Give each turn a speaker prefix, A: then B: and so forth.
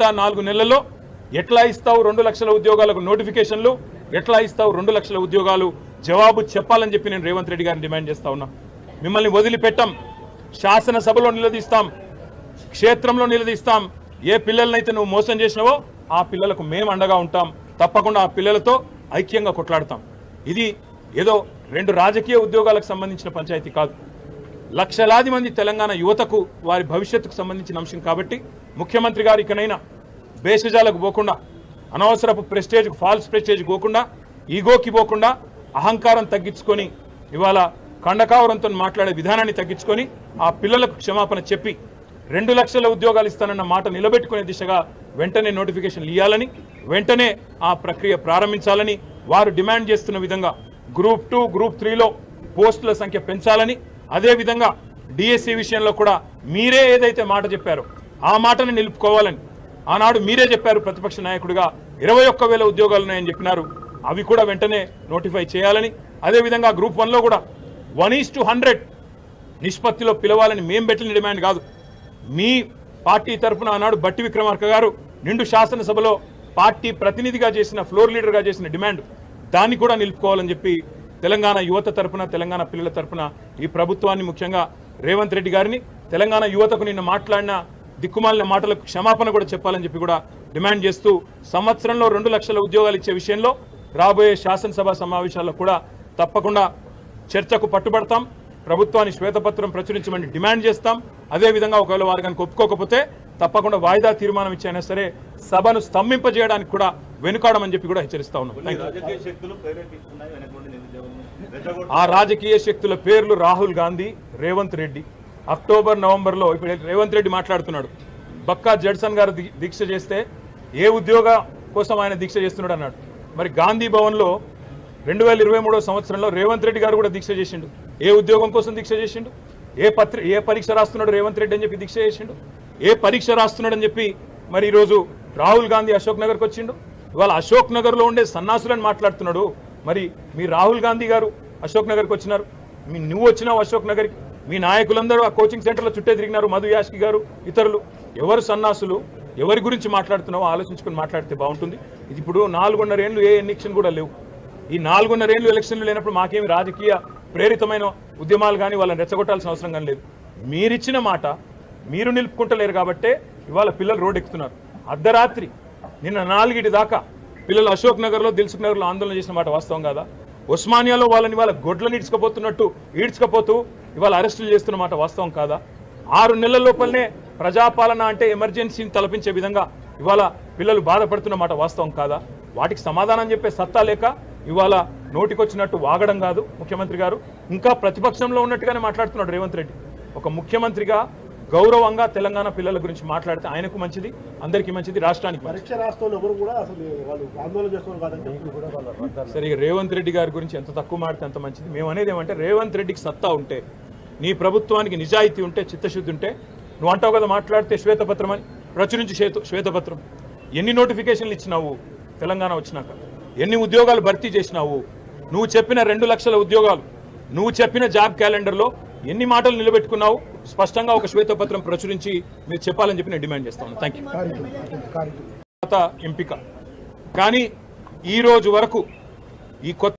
A: 4 నెలల్లో ఎట్లా ఇస్తావు 2 లక్షల ఉద్యోగాలకు నోటిఫికేషన్లు, ఎట్లా ఇస్తావు 2 లక్షల ఉద్యోగాలు జవాబు చెప్పాలని చెప్పి నేను రేవంత్ రెడ్డి గారిని డిమాండ్ చేస్తా ఉన్నా. మిమ్మల్ని వదిలిపెట్టం, శాసనసభలో నిలదీస్తాం, క్షేత్రంలో నిలదీస్తాం. ఏ పిల్లలనైతే నువ్వు మోసం చేసినావో ఆ పిల్లలకు మేము అండగా ఉంటాం. తప్పకుండా ఆ పిల్లలతో ఐక్యంగా కొట్లాడతాం. ఇది ఏదో 2 రాజకీయ ఉద్యోగాలకు సంబంధించిన పంచాయతీ కాదు. లక్షలాది మంది తెలంగాణ యువతకు వారి భవిష్యత్తుకు సంబంధించిన అంశం కాబట్టి ముఖ్యమంత్రి గారు ఇకనైనా బేషజాలకు పోకుండా, అనవసరపు ప్రెస్టేజ్కు, ఫాల్స్ ప్రెస్టేజ్ పోకుండా, ఈగోకి పోకుండా అహంకారం తగ్గించుకొని ఇవాళ కండకావరంతో మాట్లాడే విధానాన్ని తగ్గించుకొని ఆ పిల్లలకు క్షమాపణ చెప్పి 2 లక్షల ఉద్యోగాలు ఇస్తానన్న మాట నిలబెట్టుకునే దిశగా వెంటనే నోటిఫికేషన్లు ఇవ్వాలని, వెంటనే ఆ ప్రక్రియ ప్రారంభించాలని, వారు డిమాండ్ చేస్తున్న విధంగా గ్రూప్ 2, గ్రూప్ 3లో పోస్టుల సంఖ్య పెంచాలని, అదేవిధంగా డిఎస్సి విషయంలో కూడా మీరే ఏదైతే మాట చెప్పారో ఆ మాటను నిలుపుకోవాలని ఆనాడు మీరే చెప్పారు. ప్రతిపక్ష నాయకుడిగా 21,000 ఉద్యోగాలు ఉన్నాయని చెప్పినారు. అవి కూడా వెంటనే నోటిఫై చేయాలని, అదేవిధంగా గ్రూప్ 1లో కూడా 1:100 నిష్పత్తిలో పిలవాలని మేం పెట్టిన డిమాండ్ కాదు. మీ పార్టీ తరఫున ఆనాడు బట్టి విక్రమార్క గారు నిండు శాసనసభలో పార్టీ ప్రతినిధిగా చేసిన, ఫ్లోర్ లీడర్గా చేసిన డిమాండ్, దాన్ని కూడా నిలుపుకోవాలని చెప్పి తెలంగాణ యువత తరఫున, తెలంగాణ పిల్లల తరఫున ఈ ప్రభుత్వాన్ని, ముఖ్యంగా రేవంత్ రెడ్డి గారిని, తెలంగాణ యువతకు నిన్న మాట్లాడిన దిక్కుమాలిన మాటలకు క్షమాపణ కూడా చెప్పాలని చెప్పి కూడా డిమాండ్ చేస్తూ, సంవత్సరంలో 2 లక్షల ఉద్యోగాలు ఇచ్చే విషయంలో రాబోయే శాసనసభ సమావేశాల్లో కూడా తప్పకుండా చర్చకు పట్టుబడతాం. ప్రభుత్వాన్ని శ్వేతపత్రం ప్రచురించమని డిమాండ్ చేస్తాం. అదేవిధంగా ఒకవేళ వారు కనుక ఒప్పుకోకపోతే తప్పకుండా వాయిదా తీర్మానం ఇచ్చైనా సరే సభను స్తంభింపజేయడానికి కూడా వెనుకాడమని చెప్పి కూడా హెచ్చరిస్తా ఉన్నాం. ఆ రాజకీయ శక్తుల పేర్లు రాహుల్ గాంధీ, రేవంత్ రెడ్డి. అక్టోబర్, నవంబర్లో ఇప్పుడు రేవంత్ రెడ్డి మాట్లాడుతున్నాడు, బక్కా జడ్సన్ గారు దీక్ష చేస్తే ఏ ఉద్యోగ కోసం ఆయన దీక్ష చేస్తున్నాడు అన్నాడు. మరి గాంధీ భవన్లో 2023 సంవత్సరంలో రేవంత్ రెడ్డి గారు కూడా దీక్ష చేసిండు. ఏ ఉద్యోగం కోసం దీక్ష చేసిండు? ఏ పరీక్ష రాస్తున్నాడు రేవంత్ రెడ్డి అని చెప్పి దీక్ష చేసిండు? ఏ పరీక్ష రాస్తున్నాడు అని చెప్పి మరి ఈరోజు రాహుల్ గాంధీ అశోక్ నగర్కి వచ్చిండు. ఇవాళ అశోక్ నగర్లో ఉండే సన్నాసులని మాట్లాడుతున్నాడు. మరి మీ రాహుల్ గాంధీ గారు అశోక్ నగర్కి వచ్చినారు, నువ్వు వచ్చినావు అశోక్ నగర్కి, మీ నాయకులందరూ ఆ కోచింగ్ సెంటర్లో చుట్టే తిరిగినారు, మధు యాష్కి గారు, ఇతరులు. ఎవరు సన్నాసులు, ఎవరి గురించి మాట్లాడుతున్నావో ఆలోచించుకొని మాట్లాడితే బాగుంటుంది. ఇది ఇప్పుడు 4.5 ఏళ్ళు ఏ ఎలక్షన్ కూడా లేవు. ఈ 4.5 ఏళ్ళు ఎలక్షన్లు లేనప్పుడు మాకేమి రాజకీయ ప్రేరితమైన ఉద్యమాలు కానీ వాళ్ళని రెచ్చగొట్టాల్సిన అవసరం కానీ లేదు. మీరిచ్చిన మాట మీరు నిలుపుకుంటలేరు కాబట్టే ఇవాళ పిల్లలు రోడ్డు ఎక్కుతున్నారు. అర్ధరాత్రి నిన్న 4 దాకా పిల్లలు అశోక్ నగర్లో, దిల్సుఖ్ నగర్లో ఆందోళన చేసిన మాట వాస్తవం కాదా? ఉస్మానియాలో వాళ్ళని ఇవాళ గొడ్లను ఈడ్చుకపోతూ ఇవాళ అరెస్టులు చేస్తున్న మాట వాస్తవం కాదా? 6 నెలల లోపలనే ప్రజాపాలన అంటే ఎమర్జెన్సీని తలపించే విధంగా ఇవాళ పిల్లలు బాధపడుతున్న మాట వాస్తవం కాదా? వాటికి సమాధానం చెప్పే సత్తా లేక ఇవాళ నోటికొచ్చినట్టు వాగడం కాదు ముఖ్యమంత్రి గారు. ఇంకా ప్రతిపక్షంలో ఉన్నట్టుగానే మాట్లాడుతున్నాడు రేవంత్ రెడ్డి. ఒక ముఖ్యమంత్రిగా గౌరవంగా తెలంగాణ పిల్లల గురించి మాట్లాడితే ఆయనకు మంచిది, అందరికీ మంచిది, రాష్ట్రానికి సరే. రేవంత్ రెడ్డి గారి గురించి ఎంత తక్కువ మాడితే అంత మంచిది. మేము అనేది ఏమంటే, రేవంత్ రెడ్డికి సత్తా ఉంటే, నీ ప్రభుత్వానికి నిజాయితీ ఉంటే, చిత్తశుద్ధి ఉంటే, నువ్వు అంటావు కదా మాట్లాడితే శ్వేతపత్రం అని, ప్రచురించి శ్వేతపత్రం. ఎన్ని నోటిఫికేషన్లు ఇచ్చినావు తెలంగాణ వచ్చినాక? ఎన్ని ఉద్యోగాలు భర్తీ చేసినావు? నువ్వు చెప్పిన 2 లక్షల ఉద్యోగాలు, నువ్వు చెప్పిన జాబ్ క్యాలెండర్లో ఎన్ని మాటలు నిలబెట్టుకున్నావు? స్పష్టంగా ఒక శ్వేతపత్రం ప్రచురించి మీరు చెప్పాలని చెప్పి నేను డిమాండ్ చేస్తాను. Thank you. ఎంపిక కానీ ఈ రోజు వరకు ఈ కొత్త